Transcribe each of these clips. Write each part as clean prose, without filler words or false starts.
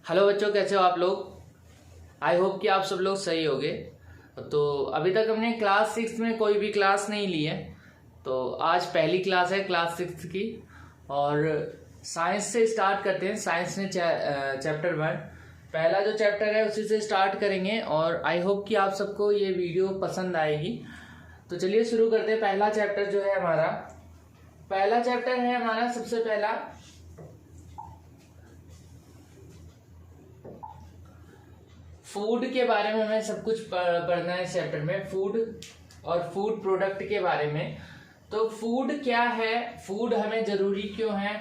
Hello बच्चों, कैसे हो आप लोग। आई होप कि आप सब लोग सही होगे। तो अभी तक हमने क्लास 6 में कोई भी क्लास नहीं ली है, तो आज पहली क्लास है क्लास 6 की। और साइंस से स्टार्ट करते हैं। साइंस में चैप्टर 1 पहला जो चैप्टर है उसी से स्टार्ट करेंगे और आई होप कि आप सबको ये वीडियो पसंद आएगी। तो चलिए शुरू करते हैं। पहला चैप्टर जो है हमारा सबसे पहला फूड के बारे में। हमें सब कुछ पढ़ना है इस चैप्टर में, फूड और फूड प्रोडक्ट के बारे में। तो फूड क्या है, फूड हमें जरूरी क्यों है,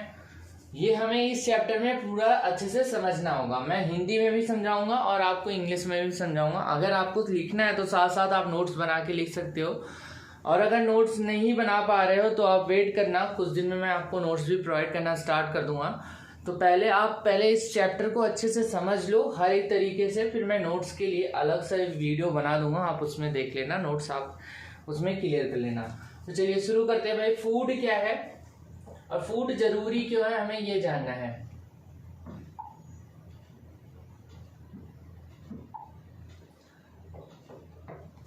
ये हमें इस चैप्टर में पूरा अच्छे से समझना होगा। मैं हिंदी में भी समझाऊंगा और आपको इंग्लिश में भी समझाऊंगा। अगर आपको लिखना है तो साथ साथ आप नोट्स बना के लिख सकते हो, और अगर नोट्स नहीं बना पा रहे हो तो आप वेट करना, कुछ दिन में मैं आपको नोट्स भी प्रोवाइड करना स्टार्ट कर दूंगा। तो पहले इस चैप्टर को अच्छे से समझ लो हर एक तरीके से, फिर मैं नोट्स के लिए अलग से वीडियो बना दूंगा, आप उसमें देख लेना, नोट्स आप उसमें क्लियर कर लेना। तो चलिए शुरू करते हैं। भाई फूड क्या है और फूड जरूरी क्यों है, हमें ये जानना है।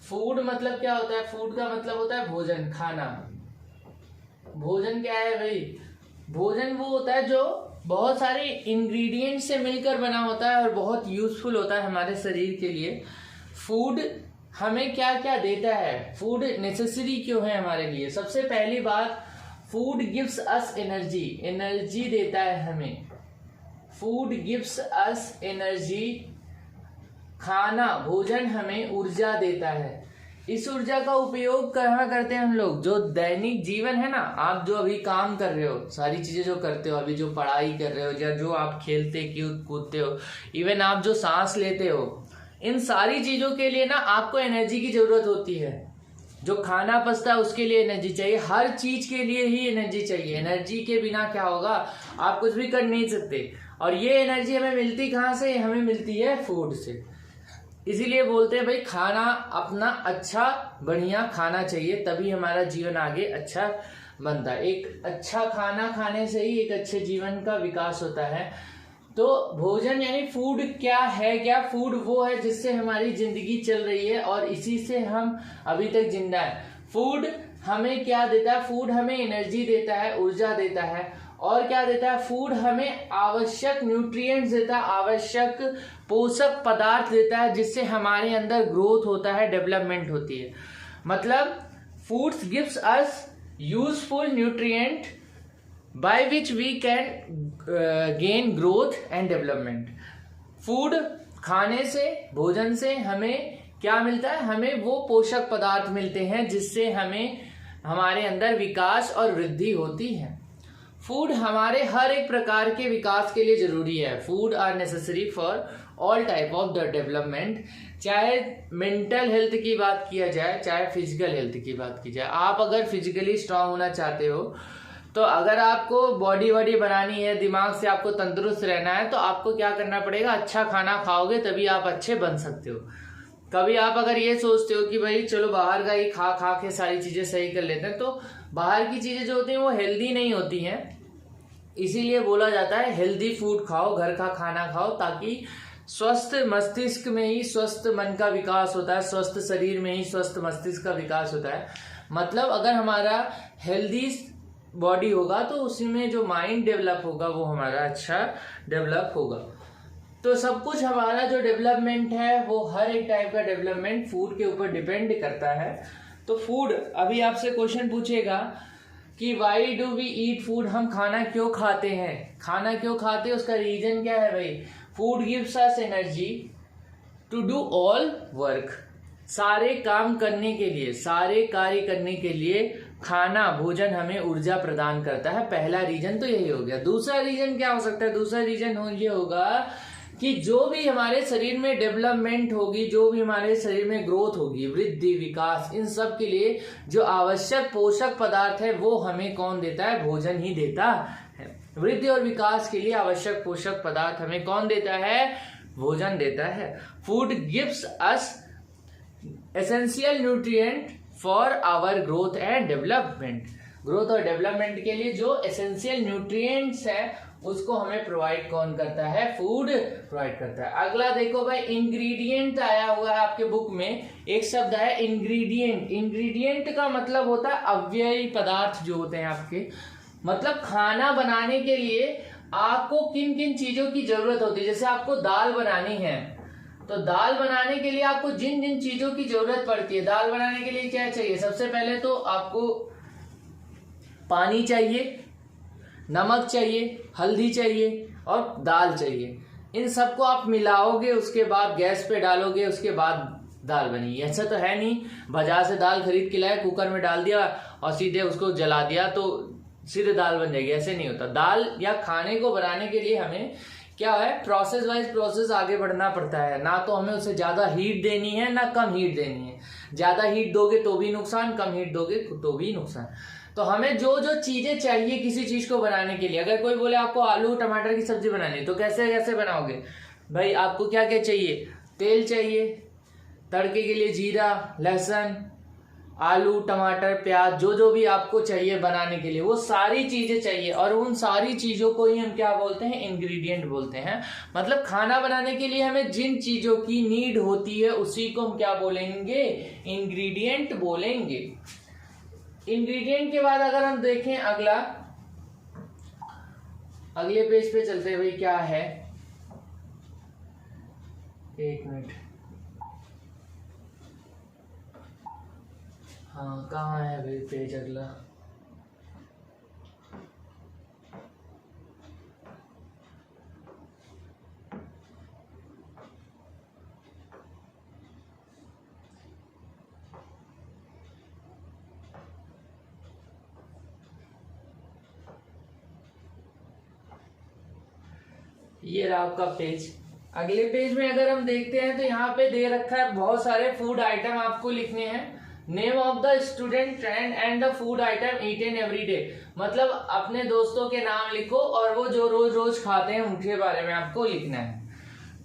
फूड मतलब क्या होता है, फूड का मतलब होता है भोजन, खाना। भोजन क्या है भाई, भोजन वो होता है जो बहुत सारे इंग्रेडिएंट से मिलकर बना होता है और बहुत यूजफुल होता है हमारे शरीर के लिए। फूड हमें क्या क्या देता है, फूड नेसेसरी क्यों है हमारे लिए। सबसे पहली बात, food gives us energy, energy देता है हमें। फूड गिव्स अस एनर्जी, खाना भोजन हमें ऊर्जा देता है। इस ऊर्जा का उपयोग कहाँ करते हैं हम लोग, जो दैनिक जीवन है ना, आप जो अभी काम कर रहे हो, सारी चीजें जो करते हो, अभी जो पढ़ाई कर रहे हो या जो आप खेलते कूदते हो, इवन आप जो सांस लेते हो, इन सारी चीजों के लिए ना आपको एनर्जी की जरूरत होती है। जो खाना पचता है उसके लिए एनर्जी चाहिए, हर चीज के लिए ही एनर्जी चाहिए। एनर्जी के बिना क्या होगा, आप कुछ भी कर नहीं सकते। और ये एनर्जी हमें मिलती कहाँ से, हमें मिलती है फूड से। इसीलिए बोलते हैं भाई खाना अपना अच्छा बढ़िया खाना चाहिए, तभी हमारा जीवन आगे अच्छा बनता है। एक अच्छा खाना खाने से ही एक अच्छे जीवन का विकास होता है। तो भोजन यानी फूड क्या है, क्या फूड वो है जिससे हमारी जिंदगी चल रही है और इसी से हम अभी तक जिंदा है। फूड हमें क्या देता है, फूड हमें एनर्जी देता है, ऊर्जा देता है, और क्या देता है, फूड हमें आवश्यक न्यूट्रिएंट्स देता है, आवश्यक पोषक पदार्थ देता है, जिससे हमारे अंदर ग्रोथ होता है, डेवलपमेंट होती है। मतलब foods gives us useful nutrient by which we can gain growth and development. Food खाने से, भोजन से हमें क्या मिलता है, हमें वो पोषक पदार्थ मिलते हैं जिससे हमें हमारे अंदर विकास और वृद्धि होती है। फूड हमारे हर एक प्रकार के विकास के लिए जरूरी है। Food are necessary for all type of the development, चाहे मेंटल हेल्थ की बात किया जाए, चाहे फिजिकल हेल्थ की बात की जाए। आप अगर फिजिकली स्ट्रांग होना चाहते हो, तो अगर आपको बॉडी बनानी है, दिमाग से आपको तंदुरुस्त रहना है, तो आपको क्या करना पड़ेगा, अच्छा खाना खाओगे तभी आप अच्छे बन सकते हो। कभी आप अगर ये सोचते हो कि भाई चलो बाहर का ही खा खा के सारी चीजें सही कर लेते हैं, तो बाहर की चीजें जो होती हैं वो हेल्दी नहीं होती हैं। इसीलिए बोला जाता है हेल्दी फूड खाओ, घर का खाना खाओ, ताकि स्वस्थ मस्तिष्क में ही स्वस्थ मन का विकास होता है, स्वस्थ शरीर में ही स्वस्थ मस्तिष्क का विकास होता है। मतलब अगर हमारा हेल्दी बॉडी होगा तो उसी में जो माइंड डेवलप होगा वो हमारा अच्छा डेवलप होगा। तो सब कुछ हमारा जो डेवलपमेंट है वो हर एक टाइप का डेवलपमेंट फूड के ऊपर डिपेंड करता है। तो फूड, अभी आपसे क्वेश्चन पूछेगा कि why do we eat food, हम खाना क्यों खाते हैं, खाना क्यों खाते हैं, उसका रीजन क्या है भाई। Food gives us energy to do all work, सारे काम करने के लिए, सारे कार्य करने के लिए खाना भोजन हमें ऊर्जा प्रदान करता है। पहला रीजन तो यही हो गया। दूसरा रीजन क्या हो सकता है, दूसरा रीजन ये होगा कि जो भी हमारे शरीर में डेवलपमेंट होगी, जो भी हमारे शरीर में ग्रोथ होगी, वृद्धि विकास, इन सब के लिए जो आवश्यक पोषक पदार्थ है वो हमें कौन देता है, भोजन ही देता है। वृद्धि और विकास के लिए आवश्यक पोषक पदार्थ हमें कौन देता है, भोजन देता है। Food gives us essential nutrient for our growth and development. Growth और डेवलपमेंट के लिए जो एसेंशियल न्यूट्रिएंट्स है उसको हमें प्रोवाइड कौन करता है? फूड प्रोवाइड करता है। अगला देखो भाई, इंग्रेडिएंट आया हुआ है आपके बुक में, एक शब्द है इंग्रेडिएंट। इंग्रेडिएंट का मतलब होता है अव्ययी पदार्थ जो होते हैं आपके, मतलब खाना बनाने के लिए आपको किन किन चीजों की जरूरत होती है। जैसे आपको दाल बनानी है, तो दाल बनाने के लिए आपको जिन जिन चीजों की जरूरत पड़ती है, दाल बनाने के लिए क्या चाहिए? सबसे पहले तो आपको पानी चाहिए, नमक चाहिए, हल्दी चाहिए और दाल चाहिए। इन सबको आप मिलाओगे, उसके बाद गैस पे डालोगे, उसके बाद दाल बनेगी। ऐसा तो है नहीं बाजार से दाल खरीद के लाए, कुकर में डाल दिया और सीधे उसको जला दिया तो सीधे दाल बन जाएगी, ऐसे नहीं होता। दाल या खाने को बनाने के लिए हमें क्या है, प्रोसेस वाइज प्रोसेस आगे बढ़ना पड़ता है। ना तो हमें उसे ज्यादा हीट देनी है ना कम हीट देनी है। ज्यादा हीट दोगे तो भी नुकसान, कम हीट दोगे तो भी नुकसान। तो हमें जो जो चीजें चाहिए किसी चीज को बनाने के लिए, अगर कोई बोले आपको आलू टमाटर की सब्जी बनानी, तो कैसे कैसे बनाओगे भाई? आपको क्या क्या चाहिए? तेल चाहिए, तड़के के लिए जीरा, लहसुन, आलू, टमाटर, प्याज, जो जो भी आपको चाहिए बनाने के लिए वो सारी चीजें चाहिए। और उन सारी चीजों को ही हम क्या बोलते हैं? इंग्रेडिएंट बोलते हैं। मतलब खाना बनाने के लिए हमें जिन चीजों की नीड होती है उसी को हम क्या बोलेंगे? इंग्रेडिएंट बोलेंगे। इंग्रेडिएंट के बाद अगर हम देखें अगले पेज पे चलते हैं भाई, क्या है, एक मिनट, हाँ कहाँ है भाई पेज अगला? ये रहा आपका पेज। अगले पेज में अगर हम देखते हैं तो यहाँ पे दे रखा है बहुत सारे फूड आइटम आपको लिखने हैं। Name of the student friend and the food item eaten every day, मतलब अपने दोस्तों के नाम लिखो और वो जो रोज रोज खाते हैं उनके बारे में आपको लिखना है।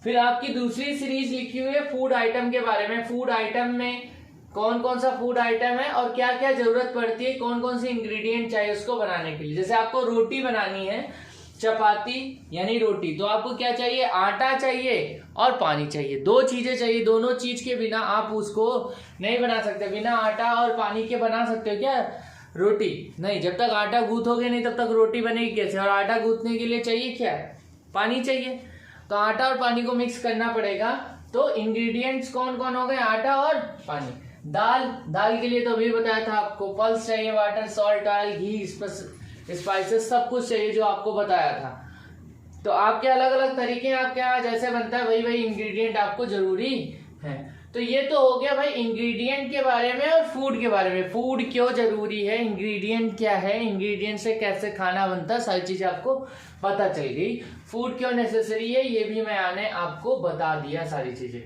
फिर आपकी दूसरी सीरीज लिखी हुई है फूड आइटम के बारे में। फूड आइटम में कौन कौन सा फूड आइटम है और क्या क्या जरूरत पड़ती है, कौन कौन सी इंग्रेडिएंट चाहिए उसको बनाने के लिए। जैसे आपको रोटी बनानी है, चपाती यानी रोटी, तो आपको क्या चाहिए? आटा चाहिए और पानी चाहिए, दो चीजें चाहिए। दोनों चीज के बिना आप उसको नहीं बना सकते। बिना आटा और पानी के बना सकते हो क्या रोटी? नहीं, जब तक आटा गूंथोगे नहीं तब तक रोटी बनेगी कैसे? और आटा गूंथने के लिए चाहिए क्या? पानी चाहिए। तो आटा और पानी को मिक्स करना पड़ेगा। तो इंग्रेडिएंट्स कौन कौन हो गए? आटा और पानी। दाल के लिए तो अभी बताया था आपको, पल्स चाहिए, वाटर, सॉल्ट, ऑयल, घी, स्पाइसेस, सब कुछ चाहिए जो आपको बताया था। तो आपके अलग अलग तरीके हैं, आपके यहाँ जैसे बनता है वही इंग्रेडिएंट आपको जरूरी है। तो ये तो हो गया भाई इंग्रेडिएंट के बारे में और फूड के बारे में। फूड क्यों जरूरी है, इंग्रेडिएंट क्या है, इंग्रेडिएंट से कैसे खाना बनता है, सारी चीजें आपको पता चल गई। फूड क्यों नेसेसरी है ये भी मैंने आपको बता दिया सारी चीजें।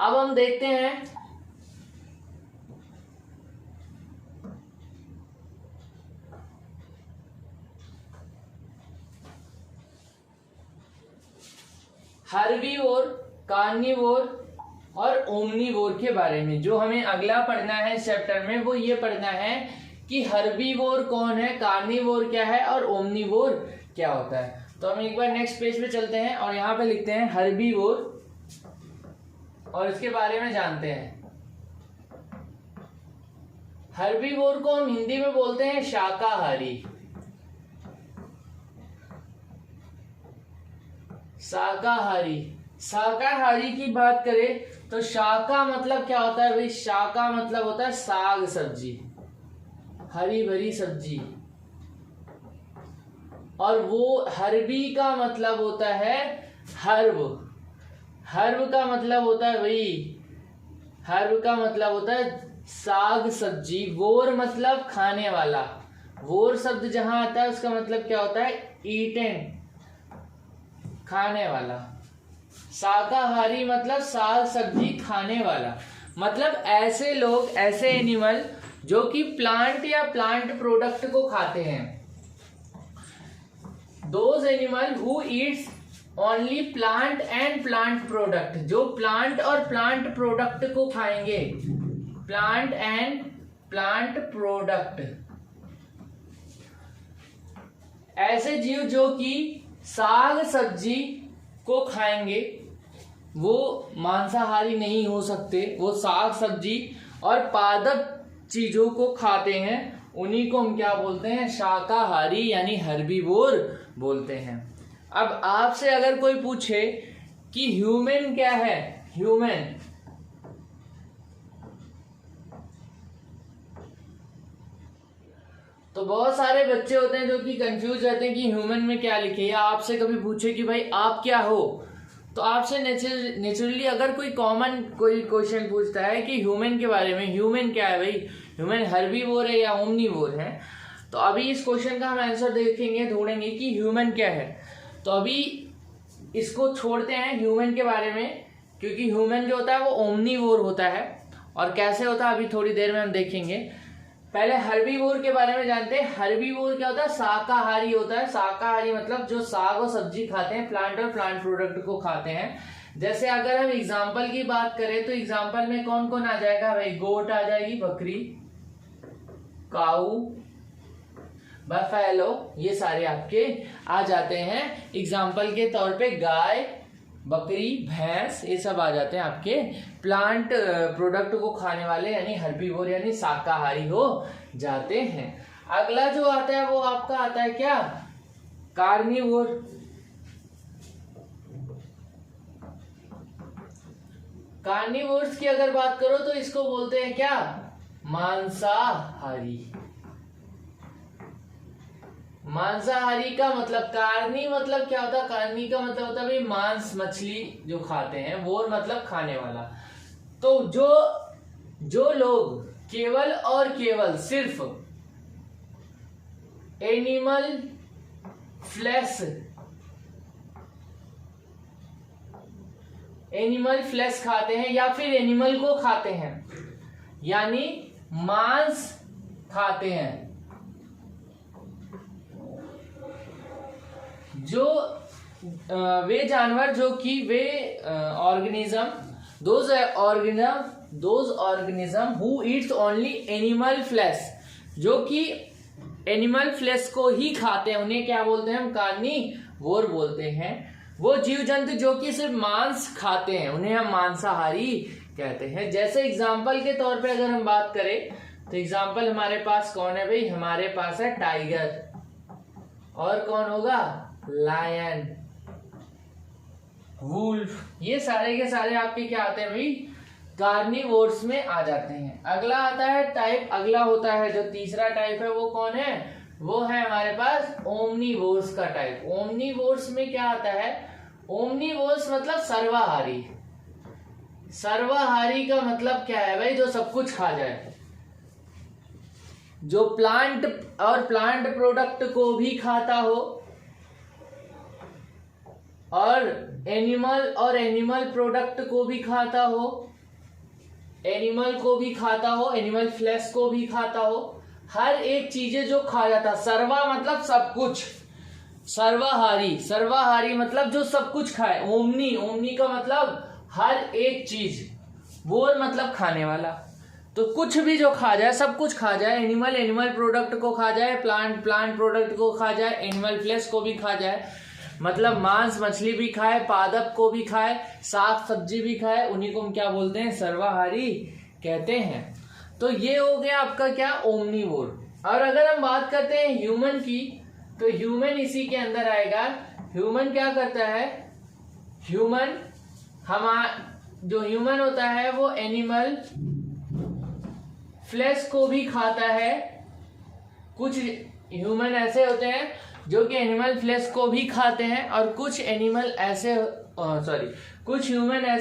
अब हम देखते हैं हर्बीवोर, कार्निवोर और ओमनीवोर के बारे में। जो हमें अगला पढ़ना है इस चैप्टर में वो ये पढ़ना है कि हर्बीवोर कौन है, कार्निवोर क्या है और ओमनीवोर क्या होता है। तो हम एक बार नेक्स्ट पेज पे चलते हैं और यहाँ पे लिखते हैं हर्बीवोर और इसके बारे में जानते हैं। हर्बीवोर को हम हिंदी में बोलते हैं शाकाहारी। शाकाहारी की बात करें तो शाका मतलब क्या होता है भाई? शाका मतलब होता है साग सब्जी, हरी भरी सब्जी। और वो हर्बी का मतलब होता है हर्ब। हर्ब का मतलब होता है भाई, हर्ब का मतलब होता है साग सब्जी। वोर मतलब खाने वाला। वोर शब्द जहां आता है उसका मतलब क्या होता है? ईटेन, खाने वाला। शाकाहारी मतलब साग सब्जी खाने वाला, मतलब ऐसे लोग, ऐसे एनिमल जो कि प्लांट या प्लांट प्रोडक्ट को खाते हैं। Those animal who eats only plant and plant product, जो प्लांट और प्लांट प्रोडक्ट को खाएंगे। प्लांट एंड प्लांट प्रोडक्ट, ऐसे जीव जो कि साग सब्जी को खाएंगे वो मांसाहारी नहीं हो सकते, वो साग सब्जी और पादप चीजों को खाते हैं, उन्हीं को हम क्या बोलते हैं, शाकाहारी यानी हर्बीवोर बोलते हैं। अब आपसे अगर कोई पूछे कि ह्यूमन क्या है, ह्यूमन, तो बहुत सारे बच्चे होते हैं जो कि कंफ्यूज रहते हैं कि ह्यूमन में क्या लिखे, या आपसे कभी पूछे कि भाई आप क्या हो, तो आपसे नेचुरली अगर कोई कॉमन कोई क्वेश्चन पूछता है कि ह्यूमन के बारे में, ह्यूमन क्या है भाई, ह्यूमन हर्बीवोर है या ओमनीवोर है, तो अभी इस क्वेश्चन का हम आंसर देखेंगे, ढूंढेंगे कि ह्यूमन क्या है। तो अभी इसको छोड़ते हैं ह्यूमन के बारे में, क्योंकि ह्यूमन जो होता है वो ओमनीवोर होता है, और कैसे होता है अभी थोड़ी देर में हम देखेंगे। पहले हर्बीवोर के बारे में जानते हैं। हर्बीवोर क्या होता है, शाकाहारी होता है। शाकाहारी मतलब जो साग और सब्जी खाते हैं, प्लांट और प्लांट प्रोडक्ट को खाते हैं। जैसे अगर हम एग्जांपल की बात करें तो एग्जांपल में कौन कौन आ जाएगा भाई, गोट आ जाएगी, बकरी, काऊ, बफेलो, ये सारे आपके आ जाते हैं। एग्जांपल के तौर पे गाय, बकरी, भैंस, ये सब आ जाते हैं आपके प्लांट प्रोडक्ट को खाने वाले, यानी हर्बीवोर यानी शाकाहारी हो जाते हैं। अगला जो आता है वो आपका आता है क्या, कार्निवोर। कार्निवोर्स की अगर बात करो तो इसको बोलते हैं क्या, मांसाहारी। मांसाहारी का मतलब, कार्नी मतलब क्या होता है, कार्नी का मतलब होता है भाई मांस, मछली जो खाते हैं, वोर मतलब खाने वाला। तो जो लोग केवल और केवल सिर्फ एनिमल फ्लैश खाते हैं या फिर एनिमल को खाते हैं, यानी मांस खाते हैं, जो वे जानवर जो कि वे organism, those organism who eats only animal flesh, जो कि एनिमल फ्लैश को ही खाते हैं, उन्हें क्या बोलते हैं हम, कार्निवोर बोलते हैं। वो जीव जंतु जो कि सिर्फ मांस खाते हैं उन्हें हम मांसाहारी कहते हैं। जैसे एग्जाम्पल के तौर पे अगर हम बात करें तो एग्जाम्पल हमारे पास कौन है भाई, हमारे पास है टाइगर, और कौन होगा, लायन, वुल्फ, ये सारे के सारे आपके क्या आते हैं भाई, कार्निवोर्स में आ जाते हैं। अगला आता है टाइप, अगला होता है जो तीसरा टाइप है वो कौन है, वो है हमारे पास ओमनीवोर्स का टाइप। ओमनीवोर्स में क्या आता है, ओमनीवोर्स मतलब सर्वाहारी। सर्वाहारी का मतलब क्या है भाई, जो सब कुछ खा जाए, जो प्लांट और प्लांट प्रोडक्ट को भी खाता हो, और एनिमल प्रोडक्ट को भी खाता हो, एनिमल को भी खाता हो, एनिमल फ्लैश को भी खाता हो, हर एक चीजें जो खा जाता। सर्वा मतलब सब कुछ, सर्वाहारी मतलब जो सब कुछ खाए। ओमनी का मतलब हर एक चीज, वोर मतलब खाने वाला, तो कुछ भी जो खा जाए, सब कुछ खा जाए, एनिमल प्रोडक्ट को खा जाए, प्लांट प्रोडक्ट को खा जाए, एनिमल फ्लैश को भी खा जाए, मतलब मांस मछली भी खाए, पादप को भी खाए, साग सब्जी भी खाए, उन्हीं को हम क्या बोलते हैं, सर्वाहारी कहते हैं। तो ये हो गया आपका क्या, ओमनीवोर। और अगर हम बात करते हैं ह्यूमन की, तो ह्यूमन इसी के अंदर आएगा। ह्यूमन क्या करता है, ह्यूमन जो ह्यूमन होता है वो एनिमल फ्लैश को भी खाता है। कुछ ह्यूमन ऐसे होते हैं जो कि एनिमल फ्लैश को भी खाते हैं, और कुछ ह्यूमन ऐसे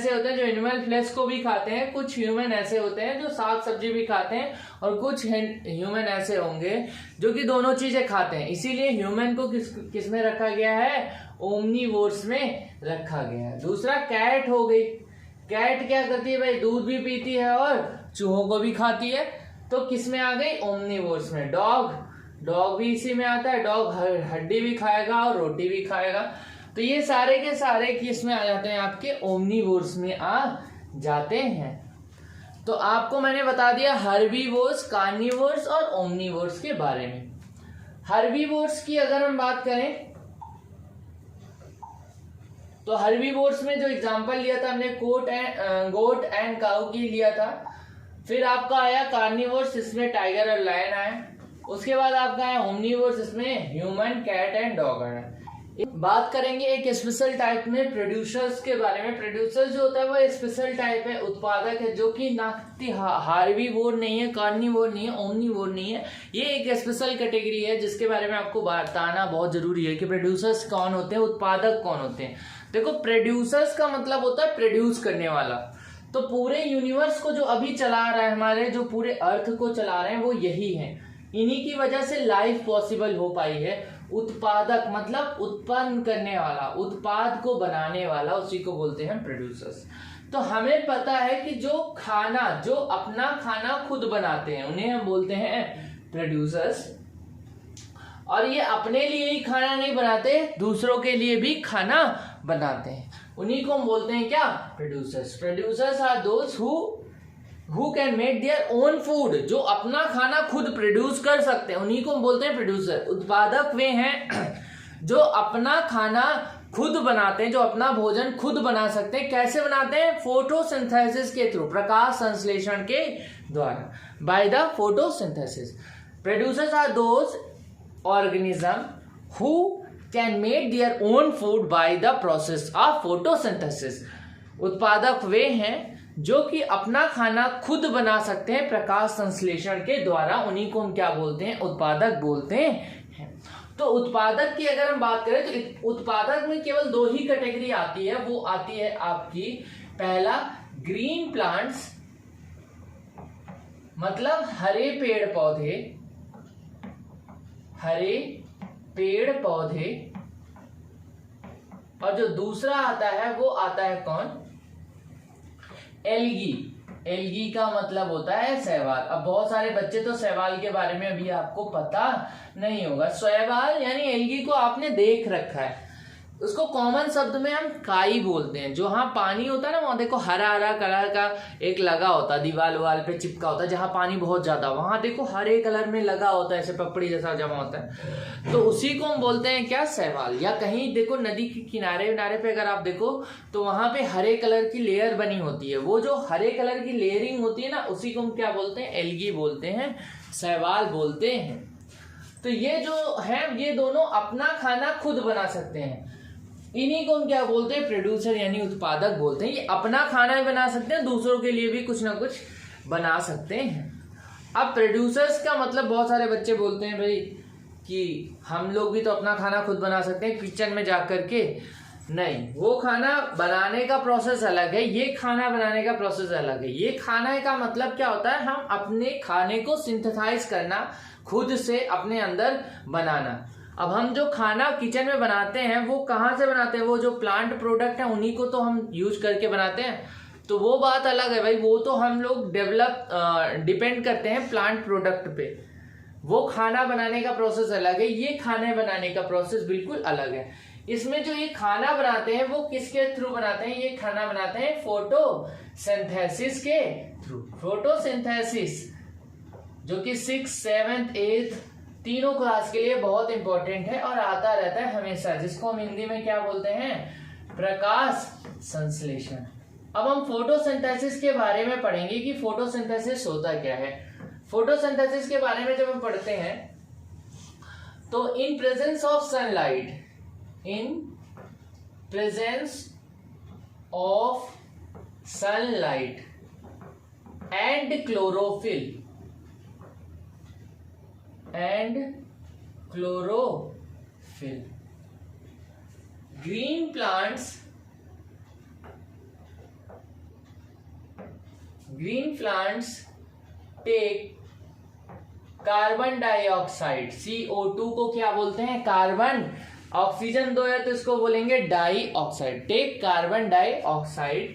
होते हैं जो एनिमल फ्लैश को भी खाते हैं, कुछ ह्यूमन ऐसे होते हैं जो साग सब्जी भी खाते हैं, और कुछ ह्यूमन ऐसे होंगे जो कि दोनों चीजें खाते हैं। इसीलिए ह्यूमन को किस में रखा गया है, ओमनीवोर्स में रखा गया है। दूसरा कैट हो गई। कैट क्या करती है भाई, दूध भी पीती है और चूहों को भी खाती है, तो किस में आ गई, ओमनीवोर्स में। डॉग भी इसी में आता है, डॉग हड्डी भी खाएगा और रोटी भी खाएगा। तो ये सारे के सारे किस में आ जाते हैं, आपके ओमनीवोर्स में आ जाते हैं। तो आपको मैंने बता दिया हर्बीवोर्स, कार्निवोर्स और ओमनीवोर्स के बारे में। हर्बीवोर्स की अगर हम बात करें तो हर्बीवोर्स में जो एग्जांपल लिया था हमने गोट एंड काऊ की लिया था। फिर आपका आया कार्निवोर्स, इसमें टाइगर और लायन आया। उसके बाद आपका आया ओमनीवोर्स, इसमें ह्यूमन, कैट एंड डॉग आया। बात करेंगे एक स्पेशल टाइप में प्रोड्यूसर्स के बारे में। प्रोड्यूसर जो होता है वो स्पेशल टाइप है, उत्पादक है, जो कि ना हार्बीवोर नहीं है, कार्निवोर नहीं है, ओमनीवोर नहीं है। ये एक स्पेशल कैटेगरी है जिसके बारे में आपको बताना बहुत जरूरी है कि प्रोड्यूसर्स कौन होते हैं, उत्पादक कौन होते हैं। देखो, प्रोड्यूसर्स का मतलब होता है प्रोड्यूस करने वाला। तो पूरे यूनिवर्स को जो अभी चला रहा है, हमारे जो पूरे अर्थ को चला रहे हैं, वो यही है। इन्हीं की वजह से लाइफ पॉसिबल हो पाई है। उत्पादक मतलब उत्पन्न करने वाला, उत्पाद को बनाने वाला, उसी को बोलते हैं प्रोड्यूसर्स। तो हमें पता है कि जो अपना खाना खुद बनाते हैं उन्हें हम बोलते हैं प्रोड्यूसर्स। और ये अपने लिए ही खाना नहीं बनाते, दूसरों के लिए भी खाना बनाते हैं, उन्हीं को हम बोलते हैं क्या, producers. Producers are those who can make their own food, जो अपना खाना खुद प्रोड्यूस कर सकते हैं, उन्हीं को हम बोलते हैं प्रोड्यूसर। उत्पादक वे हैं जो अपना खाना खुद बनाते हैं, जो अपना भोजन खुद बना सकते हैं। कैसे बनाते हैं? फोटोसिंथेसिस के थ्रू, प्रकाश संश्लेषण के द्वारा, by the photosynthesis. Producers are those organism who can make their own food by the process of photosynthesis. उत्पादक वे हैं जो कि अपना खाना खुद बना सकते हैं प्रकाश संश्लेषण के द्वारा, उन्हीं को हम क्या बोलते हैं, उत्पादक बोलते हैं। तो उत्पादक की अगर हम बात करें तो उत्पादक में केवल दो ही कैटेगरी आती है। वो आती है आपकी, पहला ग्रीन प्लांट्स, मतलब हरे पेड़ पौधे, और जो दूसरा आता है वो आता है कौन, एल्गी का मतलब होता है शैवाल। अब बहुत सारे बच्चे तो शैवाल के बारे में अभी आपको पता नहीं होगा। शैवाल यानी एल्गी को आपने देख रखा है, उसको कॉमन शब्द में हम काई बोलते हैं। जो हाँ पानी होता है ना, वहां देखो हरा हरा कलर का एक लगा होता है, दीवार वाल पे चिपका होता है, जहां पानी बहुत ज्यादा, वहां देखो हरे कलर में लगा होता है, ऐसे पपड़ी जैसा जमा होता है, तो उसी को हम बोलते हैं क्या, शैवाल। या कहीं देखो नदी के किनारे पे अगर आप देखो तो वहां पे हरे कलर की लेयर बनी होती है, वो जो हरे कलर की लेयरिंग होती है ना, उसी को हम क्या बोलते हैं, एल्गी बोलते हैं, शैवाल बोलते हैं। तो ये जो है, ये दोनों अपना खाना खुद बना सकते हैं, इन्हीं को हम क्या बोलते हैं, प्रोड्यूसर यानी उत्पादक बोलते हैं। ये अपना खाना भी बना सकते हैं, दूसरों के लिए भी कुछ ना कुछ बना सकते हैं। अब प्रोड्यूसर्स का मतलब बहुत सारे बच्चे बोलते हैं भाई कि हम लोग भी तो अपना खाना खुद बना सकते हैं किचन में जाकर के। नहीं, वो खाना बनाने का प्रोसेस अलग है, ये खाना बनाने का प्रोसेस अलग है। ये खाना का मतलब क्या होता है, हम अपने खाने को सिंथेसाइज करना, खुद से अपने अंदर बनाना। अब हम जो खाना किचन में बनाते हैं वो कहाँ से बनाते हैं, वो जो प्लांट प्रोडक्ट है उन्हीं को तो हम यूज करके बनाते हैं, तो वो बात अलग है भाई। वो तो हम लोग डिपेंड करते हैं प्लांट प्रोडक्ट पे, वो खाना बनाने का प्रोसेस अलग है, ये खाने बनाने का प्रोसेस बिल्कुल अलग है। इसमें जो ये खाना बनाते हैं वो किसके थ्रू बनाते हैं, ये खाना बनाते हैं फोटोसिंथेसिस के थ्रू। फोटोसिंथेसिस जो कि 6th, 7th, 8th तीनों क्लास के लिए बहुत इंपॉर्टेंट है और आता रहता है हमेशा, जिसको हम हिंदी में क्या बोलते हैं, प्रकाश संश्लेषण। अब हम फोटोसिंथेसिस के बारे में पढ़ेंगे कि फोटोसिंथेसिस होता क्या है। फोटोसिंथेसिस के बारे में जब हम पढ़ते हैं तो in presence of sunlight, in presence of sunlight and chlorophyll green plants take carbon dioxide, CO2 को क्या बोलते हैं, कार्बन। ऑक्सीजन दो है तो इसको बोलेंगे dioxide. Take carbon dioxide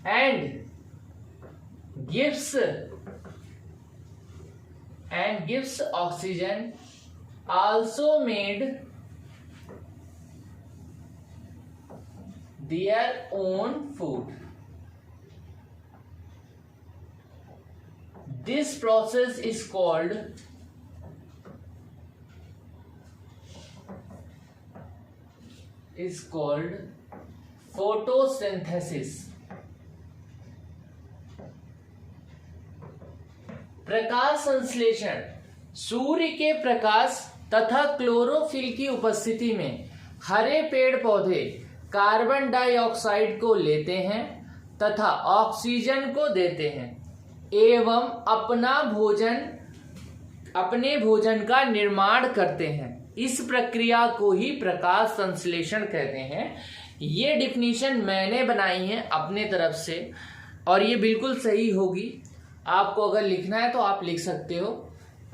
and gives oxygen, also made their own food. This process is called is called photosynthesis. प्रकाश संश्लेषण सूर्य के प्रकाश तथा क्लोरोफिल की उपस्थिति में हरे पेड़ पौधे कार्बन डाइऑक्साइड को लेते हैं तथा ऑक्सीजन को देते हैं एवं अपने भोजन का निर्माण करते हैं। इस प्रक्रिया को ही प्रकाश संश्लेषण कहते हैं। ये डिफिनीशन मैंने बनाई है अपने तरफ से और ये बिल्कुल सही होगी। आपको अगर लिखना है तो आप लिख सकते हो।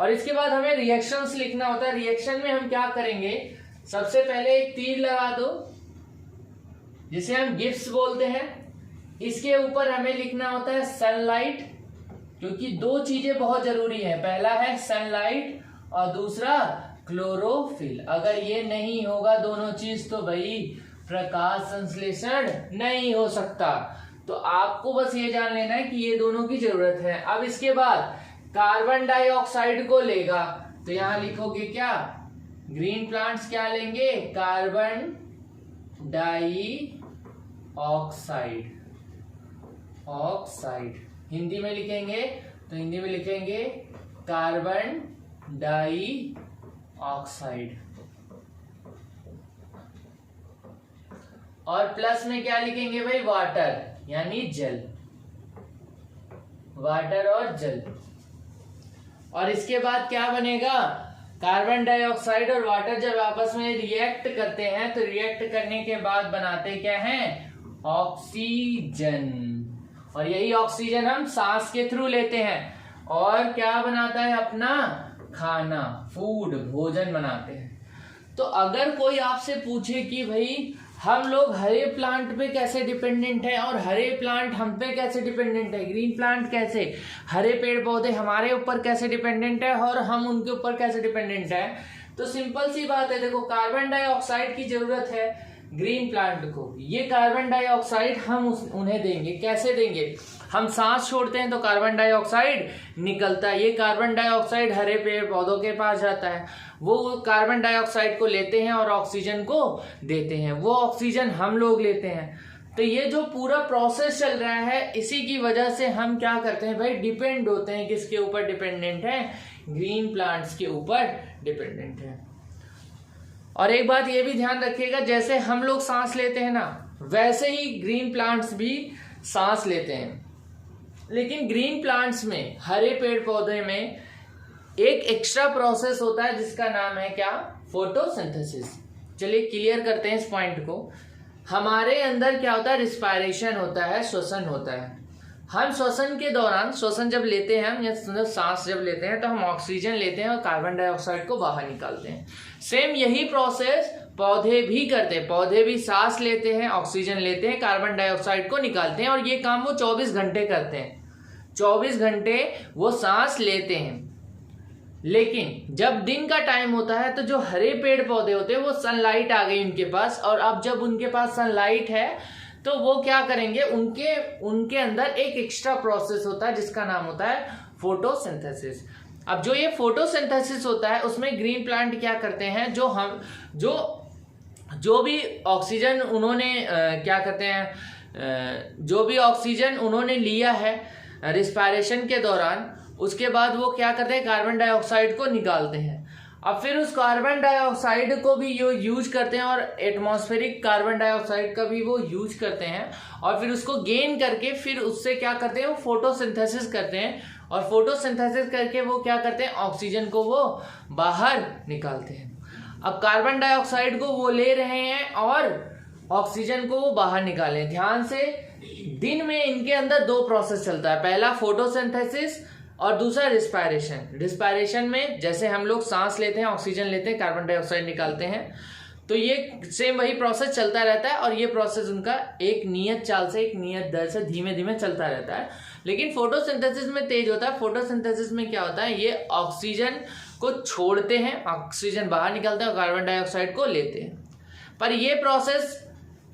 और इसके बाद हमें रिएक्शंस लिखना होता है। रिएक्शन में हम क्या करेंगे, सबसे पहले एक तीर लगा दो जिसे हम गिब्स बोलते हैं। इसके ऊपर हमें लिखना होता है सनलाइट, क्योंकि दो चीजें बहुत जरूरी है, पहला है सनलाइट और दूसरा क्लोरोफिल। अगर ये नहीं होगा दोनों चीज तो भाई प्रकाश संश्लेषण नहीं हो सकता। तो आपको बस ये जान लेना है कि ये दोनों की जरूरत है। अब इसके बाद कार्बन डाइऑक्साइड को लेगा तो यहां लिखोगे क्या, ग्रीन प्लांट्स क्या लेंगे, कार्बन डाइऑक्साइड हिंदी में लिखेंगे तो हिंदी में लिखेंगे कार्बन डाइऑक्साइड। और प्लस में क्या लिखेंगे भाई, वाटर यानी जल, वाटर और जल। और इसके बाद क्या बनेगा, कार्बन डाइऑक्साइड और वाटर जब आपस में रिएक्ट करते हैं तो रिएक्ट करने के बाद बनाते क्या हैं, ऑक्सीजन। और यही ऑक्सीजन हम सांस के थ्रू लेते हैं और क्या बनाता है, अपना खाना, फूड, भोजन बनाते हैं। तो अगर कोई आपसे पूछे कि भाई हम लोग हरे प्लांट पे कैसे डिपेंडेंट है और हरे प्लांट हम पे कैसे डिपेंडेंट है, ग्रीन प्लांट कैसे, हरे पेड़ पौधे हमारे ऊपर कैसे डिपेंडेंट है और हम उनके ऊपर कैसे डिपेंडेंट है, तो सिंपल सी बात है। देखो, कार्बन डाइऑक्साइड की जरूरत है ग्रीन प्लांट को, ये कार्बन डाइऑक्साइड हम उन्हें देंगे। कैसे देंगे, हम सांस छोड़ते हैं तो कार्बन डाइऑक्साइड निकलता है, ये कार्बन डाइऑक्साइड हरे पेड़ पौधों के पास जाता है, वो कार्बन डाइऑक्साइड को लेते हैं और ऑक्सीजन को देते हैं, वो ऑक्सीजन हम लोग लेते हैं। तो ये जो पूरा प्रोसेस चल रहा है, इसी की वजह से हम क्या करते हैं भाई, डिपेंड होते हैं। किसके ऊपर डिपेंडेंट है, ग्रीन प्लांट्स के ऊपर डिपेंडेंट है। और एक बात ये भी ध्यान रखिएगा, जैसे हम लोग सांस लेते हैं ना, वैसे ही ग्रीन प्लांट्स भी सांस लेते हैं। लेकिन ग्रीन प्लांट्स में, हरे पेड़ पौधे में एक एक्स्ट्रा प्रोसेस होता है जिसका नाम है क्या, फोटोसिंथेसिस। चलिए क्लियर करते हैं इस पॉइंट को। हमारे अंदर क्या होता है, रिस्पायरेशन होता है, श्वसन होता है। हम श्वसन के दौरान, श्वसन जब लेते हैं हम, या सांस जब लेते हैं तो हम ऑक्सीजन लेते हैं और कार्बन डाइऑक्साइड को बाहर निकालते हैं। सेम यही प्रोसेस पौधे भी करते हैं। पौधे भी सांस लेते हैं, ऑक्सीजन लेते हैं, कार्बन डाइऑक्साइड को निकालते हैं और ये काम वो 24 घंटे करते हैं। 24 घंटे वो सांस लेते हैं। लेकिन जब दिन का टाइम होता है तो जो हरे पेड़ पौधे होते हैं वो सनलाइट आ गई उनके पास, और अब जब उनके पास सनलाइट है तो वो क्या करेंगे, उनके अंदर एक एक्स्ट्रा प्रोसेस होता है जिसका नाम होता है फोटोसिंथेसिस। अब जो ये फोटोसिंथेसिस होता है उसमें ग्रीन प्लांट क्या करते हैं, जो भी ऑक्सीजन उन्होंने क्या करते हैं, जो भी ऑक्सीजन उन्होंने लिया है रिस्पायरेशन के दौरान, उसके बाद वो क्या करते हैं, कार्बन डाइऑक्साइड को निकालते हैं। अब फिर उस कार्बन डाइऑक्साइड को भी यूज करते हैं और एटमॉस्फेरिक कार्बन डाइऑक्साइड का भी वो यूज करते हैं, और फिर उसको गेन करके फिर उससे क्या करते हैं, वो फोटोसिंथेसिस करते हैं। और फोटोसिंथेसिस करके वो क्या करते हैं, ऑक्सीजन को वो बाहर निकालते हैं। अब कार्बन डाइऑक्साइड को वो ले रहे हैं और ऑक्सीजन को वो बाहर निकाले। ध्यान से, दिन में इनके अंदर दो प्रोसेस चलता है, पहला फोटोसिंथेसिस और दूसरा रिस्पायरेशन। रिस्पायरेशन में जैसे हम लोग सांस लेते हैं, ऑक्सीजन लेते हैं, कार्बन डाइऑक्साइड निकालते हैं, तो ये सेम वही प्रोसेस चलता रहता है। और ये प्रोसेस उनका एक नियत चाल से, एक नियत दर से धीमे धीमे चलता रहता है। लेकिन फोटोसिंथेसिस में तेज होता है। फोटोसिंथेसिस में क्या होता है, ये ऑक्सीजन को छोड़ते हैं, ऑक्सीजन बाहर निकलता है और कार्बन डाइऑक्साइड को लेते हैं। पर ये प्रोसेस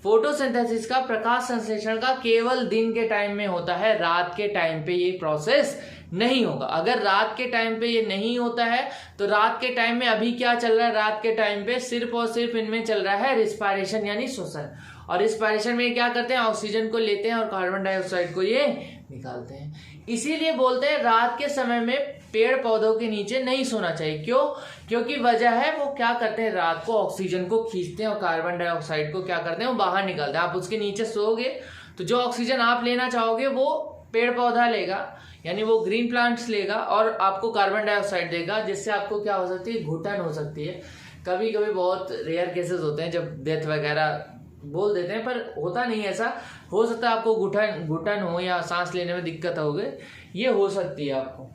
फोटोसिंथेसिस का, प्रकाश संश्लेषण का, केवल दिन के टाइम में होता है, रात के टाइम पे ये प्रोसेस नहीं होगा। अगर रात के टाइम पे ये नहीं होता है तो रात के टाइम में अभी क्या चल रहा है, रात के टाइम पे सिर्फ और सिर्फ इनमें चल रहा है रिस्पायरेशन यानी श्वसन। और रिस्पायरेशन में क्या करते हैं, ऑक्सीजन को लेते हैं और कार्बन डाइऑक्साइड को ये निकालते हैं। इसीलिए बोलते हैं रात के समय में पेड़ पौधों के नीचे नहीं सोना चाहिए। क्यों? क्योंकि वजह है वो क्या करते हैं, रात को ऑक्सीजन को खींचते हैं और कार्बन डाइऑक्साइड को क्या करते हैं, वो बाहर निकालते हैं। आप उसके नीचे सोओगे तो जो ऑक्सीजन आप लेना चाहोगे वो पेड़ पौधा लेगा, यानी वो ग्रीन प्लांट्स लेगा और आपको कार्बन डाइऑक्साइड देगा, जिससे आपको क्या हो सकती है, घुटन हो सकती है। कभी कभी बहुत रेयर केसेस होते हैं जब डेथ वगैरह बोल देते हैं, पर होता नहीं ऐसा। हो सकता है आपको घुटन हो या सांस लेने में दिक्कत हो गई, ये हो सकती है आपको।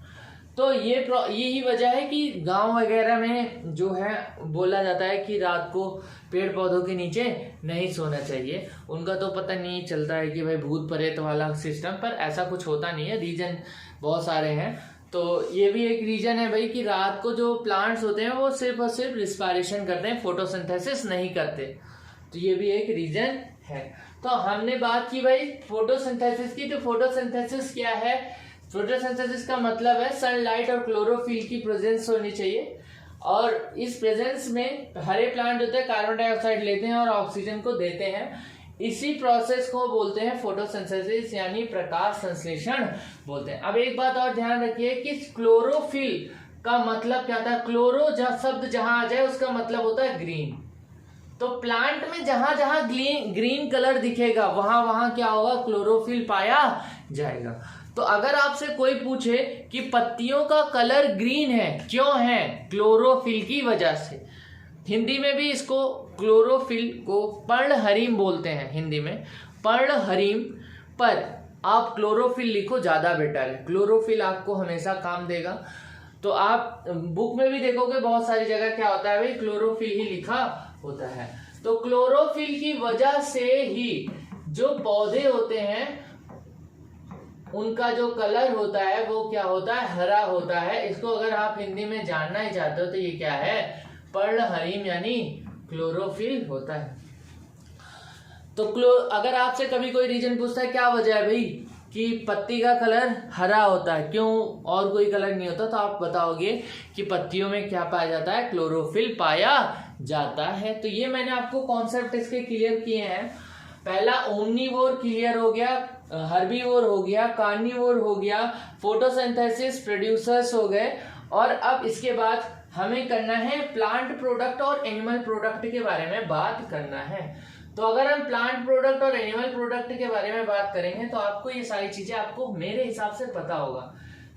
तो यही वजह है कि गांव वगैरह में जो है बोला जाता है कि रात को पेड़ पौधों के नीचे नहीं सोना चाहिए। उनका तो पता नहीं चलता है कि भाई भूत प्रेत वाला सिस्टम, पर ऐसा कुछ होता नहीं है। रीजन बहुत सारे हैं, तो ये भी एक रीजन है भाई कि रात को जो प्लांट्स होते हैं वो सिर्फ और सिर्फ रिस्पायरेशन करते हैं, फोटोसिंथेसिस नहीं करते। तो ये भी एक रीजन है। तो हमने बात की भाई फोटोसिंथेसिस की। तो फोटोसिंथेसिस क्या है? फोटोसिंथेसिस का मतलब है सनलाइट और क्लोरोफिल की प्रेजेंस होनी चाहिए, और इस प्रेजेंस में हरे प्लांट होते हैं कार्बन डाइऑक्साइड लेते हैं और ऑक्सीजन को देते हैं। इसी प्रोसेस को बोलते हैं फोटोसिंथेसिस यानी प्रकाश संश्लेषण बोलते हैं। अब एक बात और ध्यान रखिए कि क्लोरोफिल का मतलब क्या था। क्लोरो शब्द जहां आ जाए उसका मतलब होता है ग्रीन। तो प्लांट में जहां जहां ग्रीन कलर दिखेगा वहां वहां क्या होगा, क्लोरोफिल पाया जाएगा। तो अगर आपसे कोई पूछे कि पत्तियों का कलर ग्रीन है, क्यों है? क्लोरोफिल की वजह से। हिंदी में भी इसको क्लोरोफिल को पर्णहरिम बोलते हैं, हिंदी में पर्णहरिम, पर आप क्लोरोफिल लिखो ज्यादा बेटर है। क्लोरोफिल आपको हमेशा काम देगा। तो आप बुक में भी देखोगे बहुत सारी जगह क्या होता है भाई, क्लोरोफिल ही लिखा होता है। तो क्लोरोफिल की वजह से ही जो पौधे होते हैं उनका जो कलर होता है वो क्या होता है, हरा होता है। इसको अगर आप हिंदी में जानना ही चाहते हो तो ये क्या है, पर्णहरिम यानी क्लोरोफिल होता है। तो अगर आपसे कभी कोई रीजन पूछता है क्या वजह है भाई कि पत्ती का कलर हरा होता है, क्यों और कोई कलर नहीं होता, तो आप बताओगे कि पत्तियों में क्या पाया जाता है, क्लोरोफिल पाया जाता है। तो ये मैंने आपको कॉन्सेप्ट इसके क्लियर किए हैं। पहला ओमनीवोर क्लियर हो गया, हर्बीवोर हो गया, कार्निवोर हो गया, फोटोसिंथेसिस प्रोड्यूसर्स हो गए, और अब इसके बाद हमें करना है प्लांट प्रोडक्ट और एनिमल प्रोडक्ट के बारे में बात करना है। तो अगर हम प्लांट प्रोडक्ट और एनिमल प्रोडक्ट के बारे में बात करेंगे तो आपको ये सारी चीजें आपको मेरे हिसाब से पता होगा।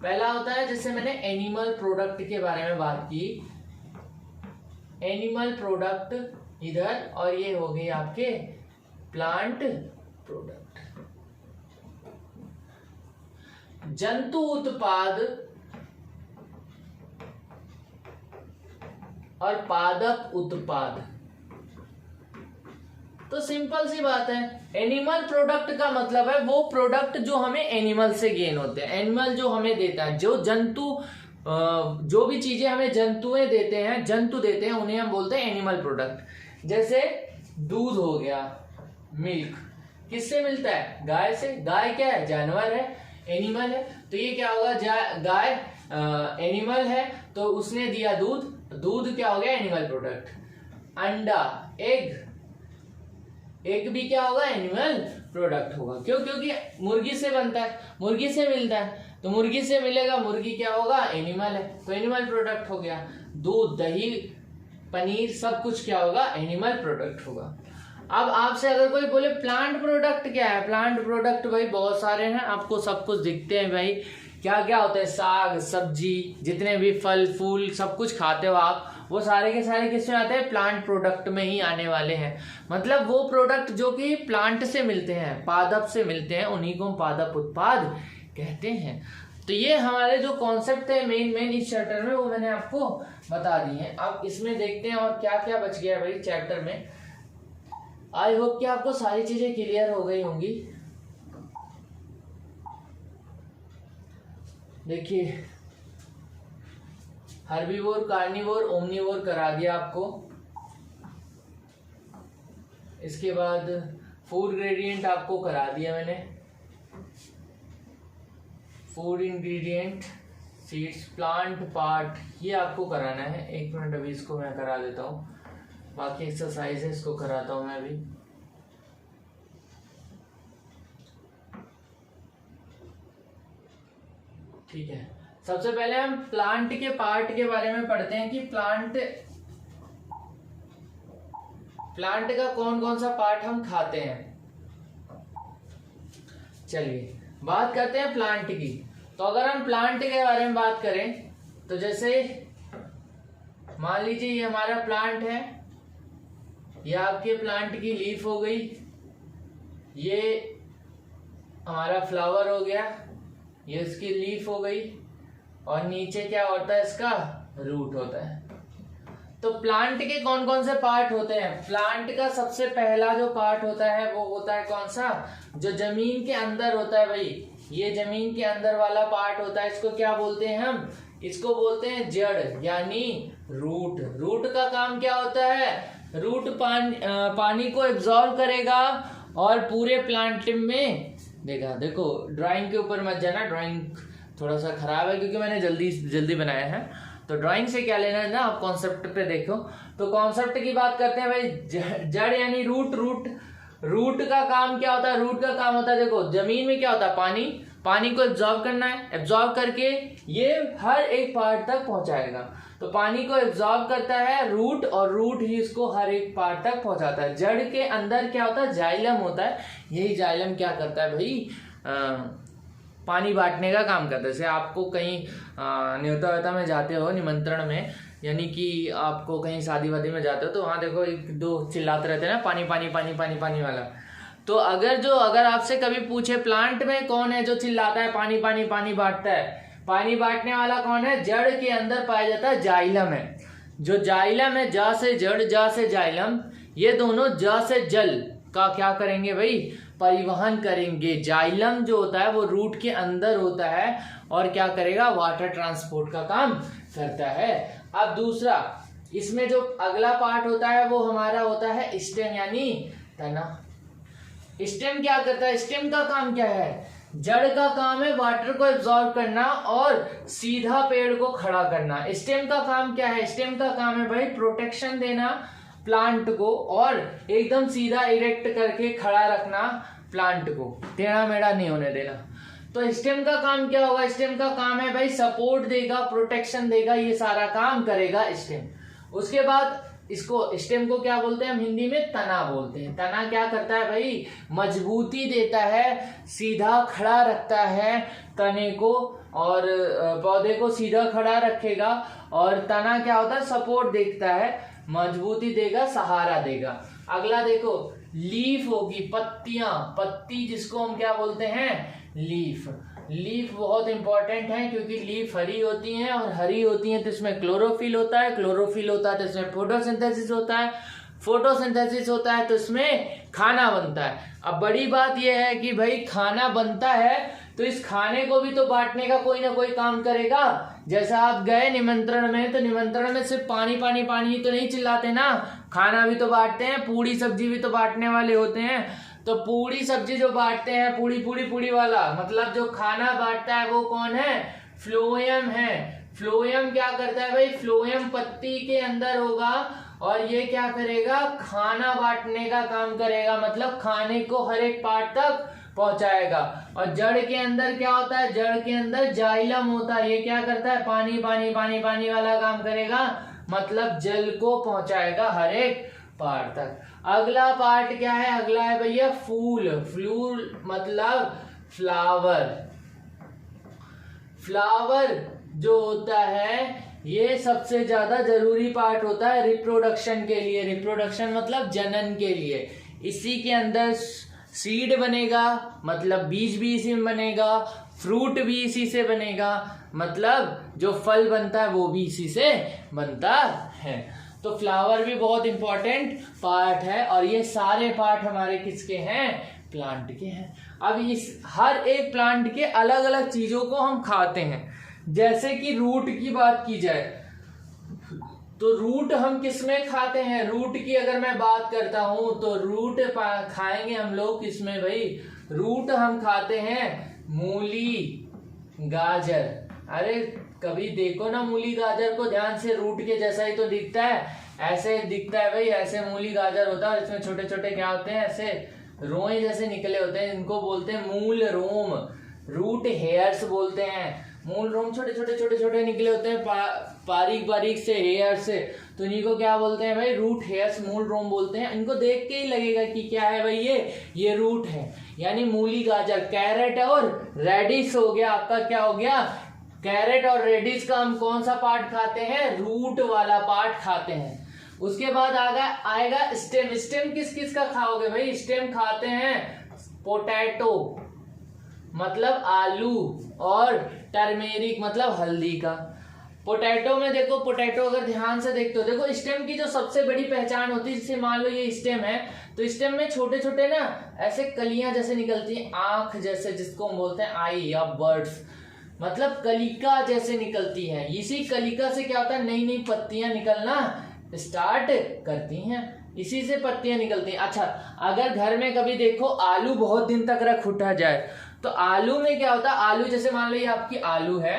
पहला होता है, जैसे मैंने एनिमल प्रोडक्ट के बारे में बात की, एनिमल प्रोडक्ट इधर, और ये हो गई आपके प्लांट प्रोडक्ट। जंतु उत्पाद और पादप उत्पाद। तो सिंपल सी बात है, एनिमल प्रोडक्ट का मतलब है वो प्रोडक्ट जो हमें एनिमल से गेन होते हैं। एनिमल जो हमें देता है, जो जंतु जो भी चीजें हमें जंतुएं देते हैं, जंतु देते हैं, उन्हें हम बोलते हैं एनिमल प्रोडक्ट। जैसे दूध हो गया, मिल्क किससे मिलता है, गाय से। गाय क्या है, जानवर है, एनिमल है। तो ये क्या होगा, गाय एनिमल है तो उसने दिया दूध, दूध क्या हो गया, एनिमल प्रोडक्ट। अंडा, एग भी क्या होगा, एनिमल प्रोडक्ट होगा। क्यों? क्योंकि मुर्गी से बनता है, मुर्गी से मिलता है, तो मुर्गी से मिलेगा, मुर्गी क्या होगा, एनिमल है, तो एनिमल प्रोडक्ट हो गया। दूध, दही, पनीर सब कुछ क्या होगा, एनिमल प्रोडक्ट होगा। अब आपसे अगर कोई बोले प्लांट प्रोडक्ट क्या है, प्लांट प्रोडक्ट भाई बहुत सारे हैं, आपको सब कुछ दिखते हैं भाई। क्या क्या होता है, साग सब्जी, जितने भी फल फूल सब कुछ खाते हो आप, वो सारे के सारे किसमें आते हैं, प्लांट प्रोडक्ट में ही आने वाले हैं। मतलब वो प्रोडक्ट जो कि प्लांट से मिलते हैं, पादप से मिलते हैं, उन्हीं को हम पादप उत्पाद कहते हैं। तो ये हमारे जो कॉन्सेप्ट है मेन इस चैप्टर में, वो मैंने आपको बता दिए हैं। अब इसमें देखते हैं और क्या क्या बच गया भाई चैप्टर में। आई होप कि आपको सारी चीजें क्लियर हो गई होंगी। देखिए, हर्बीवोर, कार्निवोर, ओमनीवोर करा दिया आपको। इसके बाद फूड ग्रेडियंट आपको करा दिया मैंने। Food ingredient, seeds, plant part, ये आपको कराना है। 1 मिनट अभी इसको मैं करा देता हूँ, बाकी एक्सरसाइज है इसको कराता हूँ मैं अभी। ठीक है, सबसे पहले हम प्लांट के पार्ट के बारे में पढ़ते हैं कि प्लांट का कौन कौन सा पार्ट हम खाते हैं। चलिए बात करते हैं प्लांट की। तो अगर हम प्लांट के बारे में बात करें तो जैसे मान लीजिए ये हमारा प्लांट है, ये आपके प्लांट की लीफ हो गई, ये हमारा फ्लावर हो गया, ये इसकी लीफ हो गई, और नीचे क्या होता है, इसका रूट होता है। तो प्लांट के कौन कौन से पार्ट होते हैं? प्लांट का सबसे पहला जो पार्ट होता है वो होता है कौन सा, जो जमीन के अंदर होता है भाई, ये जमीन के अंदर वाला पार्ट होता है, इसको क्या बोलते हैं हम, इसको बोलते हैं जड़ यानी रूट। रूट का काम क्या होता है, रूट पानी को एब्जॉर्ब करेगा और पूरे प्लांट में देखो ड्राइंग के ऊपर मत जाना, ड्राइंग थोड़ा सा खराब है क्योंकि मैंने जल्दी बनाया है। तो ड्राइंग से क्या लेना है ना, आप कॉन्सेप्ट पे देखो। तो कॉन्सेप्ट की बात करते हैं भाई, जड़ यानी रूट का काम क्या होता है, रूट का काम होता है देखो जमीन में क्या होता है, पानी को एब्जॉर्ब करना है, एब्जॉर्ब करके ये हर एक पार्ट तक पहुंचाएगा। तो पानी को एब्जॉर्ब करता है रूट, और रूट ही इसको हर एक पार्ट तक पहुंचाता है। जड़ के अंदर क्या होता है, जाइलम होता है, यही जाइलम क्या करता है भाई, पानी बांटने का काम करता है। जैसे आपको कहीं न्योता व्योता में जाते हो, निमंत्रण में, यानी कि आपको कहीं शादी वादी में जाते हो तो वहाँ देखो 1-2 चिल्लाते रहते हैं ना, पानी पानी पानी पानी पानी वाला। तो अगर आपसे कभी पूछे प्लांट में कौन है जो चिल्लाता है पानी पानी पानी बांटता है, पानी बांटने वाला कौन है, जड़ के अंदर पाया जाता है जाइलम है। जो जाइलम है, जा से जड़, जा से जाइलम, ये दोनों जा से जल का क्या करेंगे भाई, परिवहन करेंगे। जाइलम जो होता है वो रूट के अंदर होता है और क्या करेगा, वाटर ट्रांसपोर्ट का काम करता है। अब दूसरा, इसमें जो अगला पार्ट होता है वो हमारा होता है स्टेम यानी तना। स्टेम क्या करता है, स्टेम का काम क्या है, जड़ का काम है वाटर को एब्जॉर्ब करना और सीधा पेड़ को खड़ा करना। स्टेम का काम क्या है, स्टेम का काम है भाई प्रोटेक्शन देना प्लांट को और एकदम सीधा इरेक्ट करके खड़ा रखना प्लांट को, टेढ़ा मेढ़ा नहीं होने देना। तो स्टेम का काम क्या होगा, स्टेम का काम है भाई सपोर्ट देगा, प्रोटेक्शन देगा, ये सारा काम करेगा स्टेम। उसके बाद इसको स्टेम को क्या बोलते हैं हम हिंदी में, तना बोलते हैं। तना क्या करता है भाई, मजबूती देता है, सीधा खड़ा रखता है तने को, और पौधे को सीधा खड़ा रखेगा। और तना क्या होता है, सपोर्ट देखता है, मजबूती देगा, सहारा देगा। अगला देखो लीफ होगी, पत्ती जिसको हम क्या बोलते हैं, लीफ बहुत इंपॉर्टेंट है क्योंकि लीफ हरी होती हैं, और हरी होती हैं तो इसमें क्लोरोफिल होता है, क्लोरोफिल होता है तो इसमें फोटोसिंथेसिस होता है, फोटोसिंथेसिस होता है तो इसमें खाना बनता है। अब बड़ी बात यह है कि भाई खाना बनता है तो इस खाने को भी तो बांटने का कोई ना कोई काम करेगा। जैसा आप गए निमंत्रण में, तो निमंत्रण में सिर्फ पानी पानी पानी ही तो नहीं चिल्लाते ना, खाना भी तो बांटते हैं, पूड़ी सब्जी भी तो बांटने वाले होते हैं। तो पूड़ी सब्जी जो बांटते हैं, पूड़ी वाला मतलब जो खाना बांटता है वो कौन है, फ्लोएम है। फ्लोएम क्या करता है भाई, फ्लोएम पत्ती के अंदर होगा और ये क्या करेगा, खाना बांटने का काम करेगा, मतलब खाने को हर एक पार्ट तक पहुंचाएगा। और जड़ के अंदर क्या होता है, जड़ के अंदर जाइलम होता है, ये क्या करता है, पानी पानी पानी पानी वाला काम करेगा, मतलब जल को पहुंचाएगा हर एक पार्ट तक। अगला पार्ट क्या है, अगला है भैया फूल मतलब फ्लावर जो होता है ये सबसे ज्यादा जरूरी पार्ट होता है रिप्रोडक्शन के लिए। रिप्रोडक्शन मतलब जनन के लिए। इसी के अंदर सीड बनेगा, मतलब बीज भी इसी में बनेगा, फ्रूट भी इसी से बनेगा, मतलब जो फल बनता है वो भी इसी से बनता है। तो फ्लावर भी बहुत इंपॉर्टेंट पार्ट है, और ये सारे पार्ट हमारे किसके हैं, प्लांट के हैं। अब इस हर एक प्लांट के अलग अलग चीजों को हम खाते हैं। जैसे कि रूट की बात की जाए तो रूट हम किसमें खाते हैं, रूट की अगर मैं बात करता हूं तो रूट खाएंगे हम लोग किसमें भाई, रूट हम खाते हैं मूली, गाजर। अरे कभी देखो ना मूली गाजर को ध्यान से, रूट के जैसा ही तो दिखता है, ऐसे दिखता है भाई, ऐसे मूली गाजर होता है। इसमें छोटे छोटे क्या होते हैं, ऐसे रोए जैसे निकले होते हैं, इनको बोलते हैं मूल रोम, रूट हेयर्स बोलते हैं। मूल रोम छोटे छोटे छोटे छोटे निकले होते हैं, बारीक बारीक से हेयर से, तो इन्हीं को क्या बोलते हैं भाई, रूट हेयर्स, मूल रोम बोलते हैं। इनको देख के ही लगेगा कि क्या है भाई, ये रूट है, यानी मूली गाजर। कैरेट और रेडिश हो गया आपका, क्या हो गया, कैरेट और रेडिश का हम कौन सा पार्ट खाते हैं, रूट वाला पार्ट खाते हैं। उसके बाद आएगा स्टेम। स्टेम किस किस का खाओगे भाई, स्टेम खाते हैं पोटैटो मतलब आलू, और टर्मेरिक मतलब हल्दी का। पोटैटो में देखो, पोटैटो अगर ध्यान से देखते हो, देखो स्टेम की जो सबसे बड़ी पहचान होती है, जैसे मान लो ये स्टेम है, तो स्टेम में छोटे छोटे ना ऐसे कलियां जैसे निकलती हैं, आंख जैसे, जिसको हम बोलते हैं आई या बर्ड्स, मतलब कलिका जैसे निकलती है। इसी कलिका से क्या होता है, नई नई पत्तियां निकलना स्टार्ट करती हैं, इसी से पत्तियां निकलती हैं। अच्छा, अगर घर में कभी देखो आलू बहुत दिन तक रख उठा जाए, तो आलू में क्या होता है, आलू जैसे मान लो ये आपकी आलू है,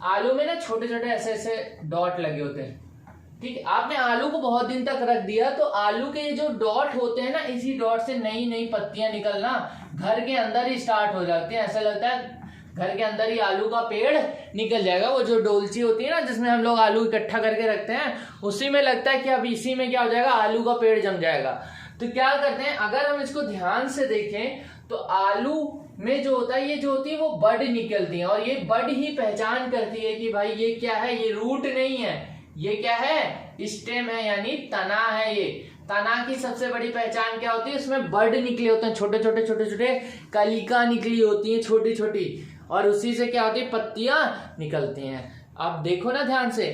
आलू में ना छोटे छोटे ऐसे ऐसे डॉट लगे होते हैं, ठीक है। आपने आलू को बहुत दिन तक रख दिया, तो आलू के जो डॉट होते हैं ना, इसी डॉट से नई नई पत्तियां निकलना घर के अंदर ही स्टार्ट हो जाती हैं। ऐसा लगता है घर के अंदर ही आलू का पेड़ निकल जाएगा। वो जो डोलची होती है ना, जिसमें हम लोग आलू इकट्ठा करके रखते हैं, उसी में लगता है कि अब इसी में क्या हो जाएगा, आलू का पेड़ जम जाएगा। तो क्या करते हैं, अगर हम इसको ध्यान से देखें, तो आलू में जो होता है, ये जो होती है वो बड निकलती है, और ये बड ही पहचान करती है कि भाई ये क्या है, ये रूट नहीं है, ये क्या है, स्टेम है, यानी तना है। ये तना की सबसे बड़ी पहचान क्या होती है, उसमें बड निकले होते हैं, छोटे छोटे छोटे छोटे कलिका निकली होती है छोटी छोटी, और उसी से क्या होती है, पत्तियां निकलती हैं। अब देखो ना ध्यान से,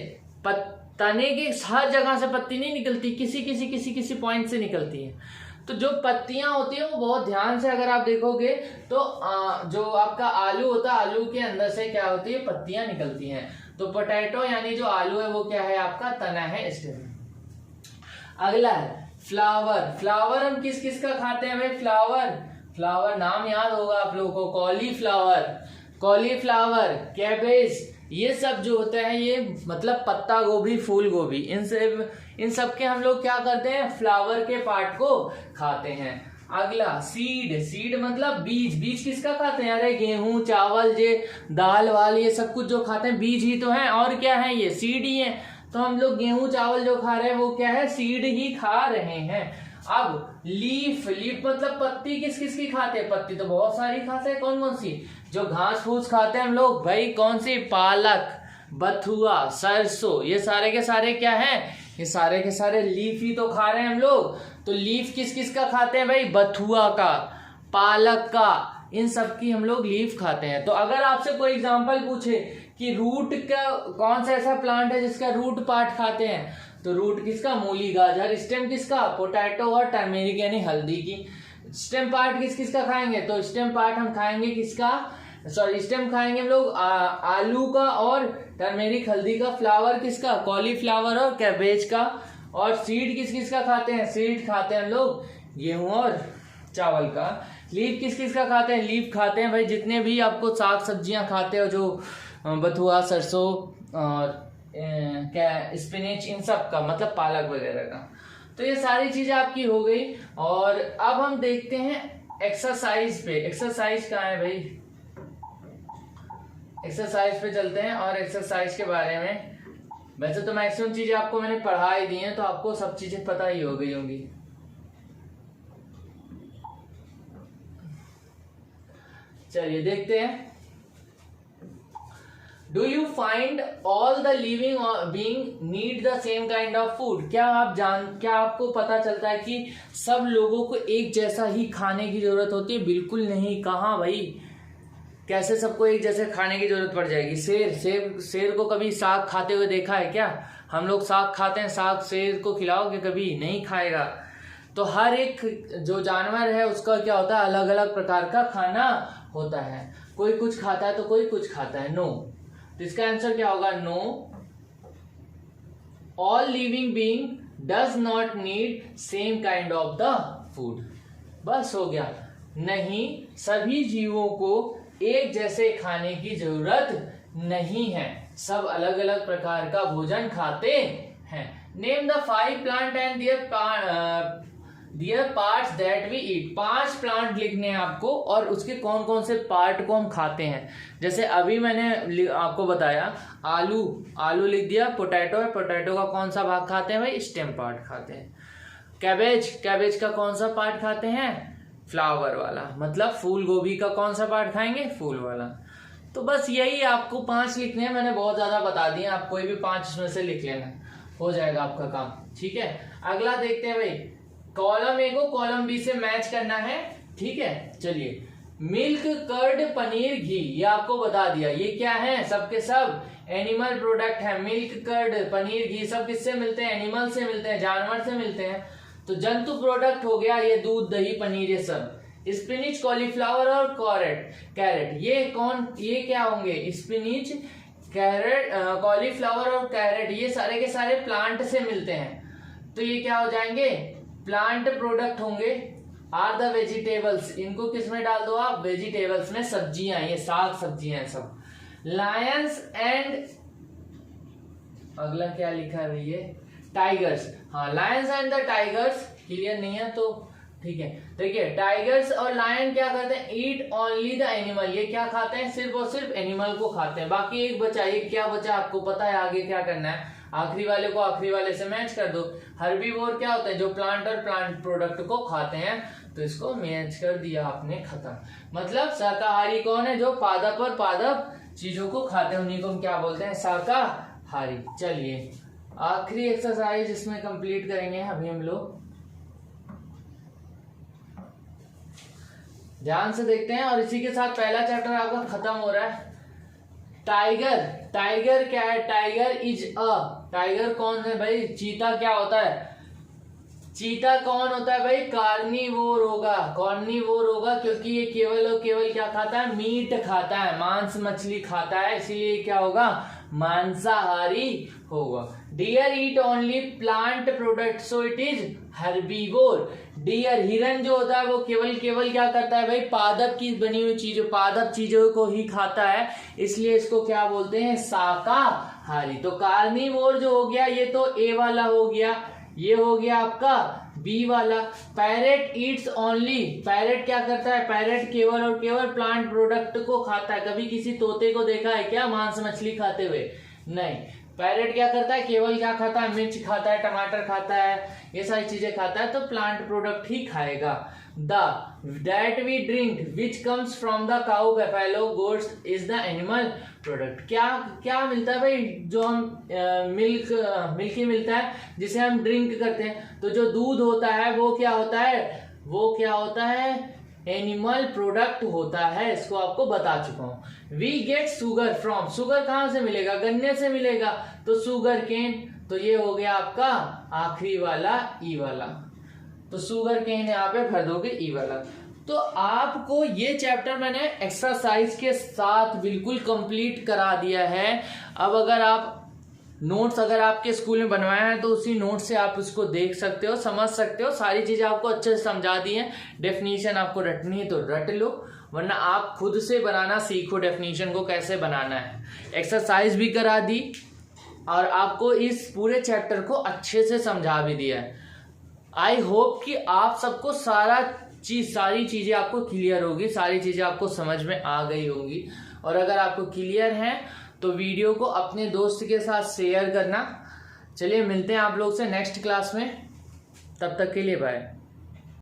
तने की हर जगह से पत्ती नहीं निकलती, किसी किसी किसी किसी पॉइंट से निकलती है। तो जो पत्तियां होती है वो बहुत ध्यान से अगर आप देखोगे, तो जो आपका आलू होता है, आलू के अंदर से क्या होती है, पत्तियां निकलती हैं। तो पोटैटो यानी जो आलू है वो क्या है, आपका तना है, स्टेम। अगला है फ्लावर। फ्लावर हम किस किस का खाते हैं भाई, फ्लावर नाम याद होगा आप लोगों को, कॉलीफ्लावर, कैबेज, ये सब जो होते हैं, ये मतलब पत्ता गोभी, फूल गोभी, इन सब के हम लोग क्या करते हैं, फ्लावर के पार्ट को खाते हैं। अगला सीड मतलब बीज किसका खाते हैं, अरे गेहूं चावल, ये दाल वाल, ये सब कुछ जो खाते हैं बीज ही तो है, और क्या है, ये सीड ही है। तो हम लोग गेहूं चावल जो खा रहे हैं वो क्या है, सीड ही खा रहे हैं। अब लीफ मतलब पत्ती किस किस की खाते हैं, पत्ती तो बहुत सारी खाते हैं, कौन कौन सी, जो घास फूस खाते हैं हम लोग भाई, कौन सी, पालक, बथुआ, सरसों, ये सारे के सारे क्या हैं, ये सारे के सारे लीफ ही तो खा रहे हैं हम लोग। तो लीफ किस किस का खाते हैं भाई, बथुआ का, पालक का, इन सब की हम लोग लीफ खाते हैं। तो अगर आपसे कोई एग्जांपल पूछे कि रूट का कौन सा ऐसा प्लांट है जिसका रूट पार्ट खाते हैं, तो रूट किसका, मूली गाजर, स्टेम किसका, पोटैटो और टर्मेरिक यानी हल्दी की। स्टेम पार्ट किस किस का खाएंगे, तो स्टेम पार्ट हम खाएंगे किसका, स्टेम खाएंगे हम लोग आलू का और टर्मेरिक हल्दी का। फ्लावर किसका, कॉलीफ्लावर और कैबेज का। और सीड किस किस का खाते हैं, सीड खाते हैं हम लोग गेहूं और चावल का। लीफ किस किस का खाते हैं, लीफ खाते हैं भाई जितने भी आपको साग सब्जियां खाते हो, जो बथुआ, सरसों और क्या स्पिनच, इन सब का, मतलब पालक वगैरह का। तो ये सारी चीजें आपकी हो गई। और अब हम देखते हैं एक्सरसाइज पे। एक्सरसाइज कहाँ है भाई, एक्सरसाइज पे चलते हैं। और एक्सरसाइज के बारे में वैसे तो मैक्सिमम चीजें आपको मैंने पढ़ा ही दी हैं, तो आपको सब चीजें पता ही हो गई होंगी। चलिए देखते हैं। Do you find all the living being need the same kind of food. क्या आपको पता चलता है कि सब लोगों को एक जैसा ही खाने की जरूरत होती है? बिल्कुल नहीं। कहाँ भाई, कैसे सबको एक जैसे खाने की जरूरत पड़ जाएगी? शेर को कभी साग खाते हुए देखा है क्या? हम लोग साग खाते हैं, साग शेर को खिलाओगे कभी? नहीं खाएगा। तो हर एक जो जानवर है उसका क्या होता है, अलग अलग प्रकार का खाना होता है। कोई कुछ खाता है तो कोई कुछ खाता है। नो, तो इसका आंसर क्या होगा? No, all living being does not need same kind of the food. बस हो गया। नहीं, सभी जीवों को एक जैसे खाने की जरूरत नहीं है, सब अलग अलग प्रकार का भोजन खाते हैं। Name the 5 plant and their parts that we eat. 5 plant लिखने हैं आपको और उसके कौन कौन से पार्ट को हम खाते हैं। जैसे अभी मैंने आपको बताया आलू लिख दिया, पोटैटो है, पोटैटो का कौन सा भाग खाते हैं भाई, स्टेम पार्ट खाते हैं। कैबेज का कौन सा पार्ट खाते हैं, फ्लावर वाला, मतलब फूल गोभी का कौन सा पार्ट खाएंगे, फूल वाला। तो बस यही आपको 5 लिखने हैं, मैंने बहुत ज्यादा बता दिए, आप कोई भी 5 इसमें से लिख लेना, हो जाएगा आपका काम। ठीक है, अगला देखते हैं भाई, कॉलम ए को कॉलम बी से मैच करना है। ठीक है, चलिए, मिल्क, कर्ड, पनीर, घी, ये आपको बता दिया, ये क्या है, सबके सब एनिमल प्रोडक्ट है। मिल्क, कर्ड, पनीर, घी सब किससे मिलते हैं, एनिमल से मिलते हैं, जानवर से मिलते हैं। तो जंतु प्रोडक्ट हो गया ये दूध, दही, पनीर, ये सब। स्पिनिच, कॉलीफ्लावर और कैरेट, ये क्या होंगे, स्पिनिच, कैरेट, कॉलीफ्लावर और कैरेट, ये सारे के सारे प्लांट से मिलते हैं। तो ये क्या हो जाएंगे, प्लांट प्रोडक्ट होंगे। आर द वेजिटेबल्स, इनको किस में डाल दो आप, वेजिटेबल्स में, सब्जियां, ये साग सब्जियां सब। लायंस एंड, अगला क्या लिखा है भैया, टाइगर्स। हाँ, Lions and the tigers, clear नहीं है तो ठीक है। देखिए, टाइगर्स और लायन क्या करते हैं, ईट ओनली द एनिमल, ये क्या खाते हैं, सिर्फ और सिर्फ एनिमल को खाते हैं। बाकी एक बचा, ये क्या बचा आपको पता है, आगे क्या करना है, आखिरी वाले को आखिरी वाले से मैच कर दो। हर्बीवोर क्या होते हैं, जो प्लांट और प्लांट प्रोडक्ट को खाते हैं, तो इसको मैच कर दिया आपने, खत्म। मतलब शाकाहारी कौन है, जो पादप और पादप चीजों को खाते हैं, उन्हीं को हम क्या बोलते हैं, शाकाहारी। चलिए, आखिरी एक्सरसाइज इसमें कंप्लीट करेंगे अभी हम लोग, ध्यान से देखते हैं। और इसी के साथ पहला चैप्टर आपका खत्म हो रहा है। टाइगर क्या है, टाइगर इज टाइगर कौन है भाई, चीता क्या होता है, चीता कौन होता है भाई, कार्निवोर होगा, क्योंकि ये केवल और केवल क्या खाता है, मीट खाता है, मांस मछली खाता है, इसीलिए क्या होगा, मांसाहारी होगा। Deer eat only plant product, so it is herbivore. Deer, हिरन जो होता है वो केवल क्या करता है भाई, पादप की बनी हुई चीजों, पादप चीजों को ही खाता है, इसलिए इसको क्या बोलते हैं, शाकाहारी। तो कार्निवोर जो हो गया, ये तो ए वाला हो गया, ये हो गया आपका बी वाला। पैरेट ईट्स ओनली, पैरेट क्या करता है, पैरेट केवल और केवल प्लांट प्रोडक्ट को खाता है। कभी किसी तोते को देखा है क्या मांस मछली खाते हुए, नहीं। पैरेट क्या करता है, केवल क्या खाता है, मिर्च खाता है, टमाटर खाता है, ये सारी चीजें खाता है, तो प्लांट प्रोडक्ट ही खाएगा। That we drink which comes from the cow, buffalo, goats is the animal product. क्या मिलता है भाई, जो हम मिल्क ही मिलता है जिसे हम ड्रिंक करते हैं। तो जो दूध होता है वो क्या होता है, एनिमल प्रोडक्ट होता है, इसको आपको बता चुका हूं। We get sugar from, sugar कहां से मिलेगा, गन्ने से मिलेगा, तो शुगर केन। तो ये हो गया आपका आखिरी वाला ई वाला, तो शुगर केन यहाँ पे भर दोगे ई वाला। तो आपको ये चैप्टर मैंने एक्सरसाइज के साथ बिल्कुल कंप्लीट करा दिया है। अब अगर आप नोट्स अगर आपके स्कूल में बनवाया है तो उसी नोट से आप उसको देख सकते हो, समझ सकते हो, सारी चीजें आपको अच्छे से समझा दी हैं। डेफिनेशन आपको रटनी है तो रट लो, वरना आप खुद से बनाना सीखो, डेफिनेशन को कैसे बनाना है। एक्सरसाइज भी करा दी और आपको इस पूरे चैप्टर को अच्छे से समझा भी दिया है। आई होप कि आप सबको सारी चीजें आपको क्लियर होगी, सारी चीजें आपको समझ में आ गई होंगी। और अगर आपको क्लियर है तो वीडियो को अपने दोस्त के साथ शेयर करना। चलिए, मिलते हैं आप लोग से नेक्स्ट क्लास में, तब तक के लिए बाय।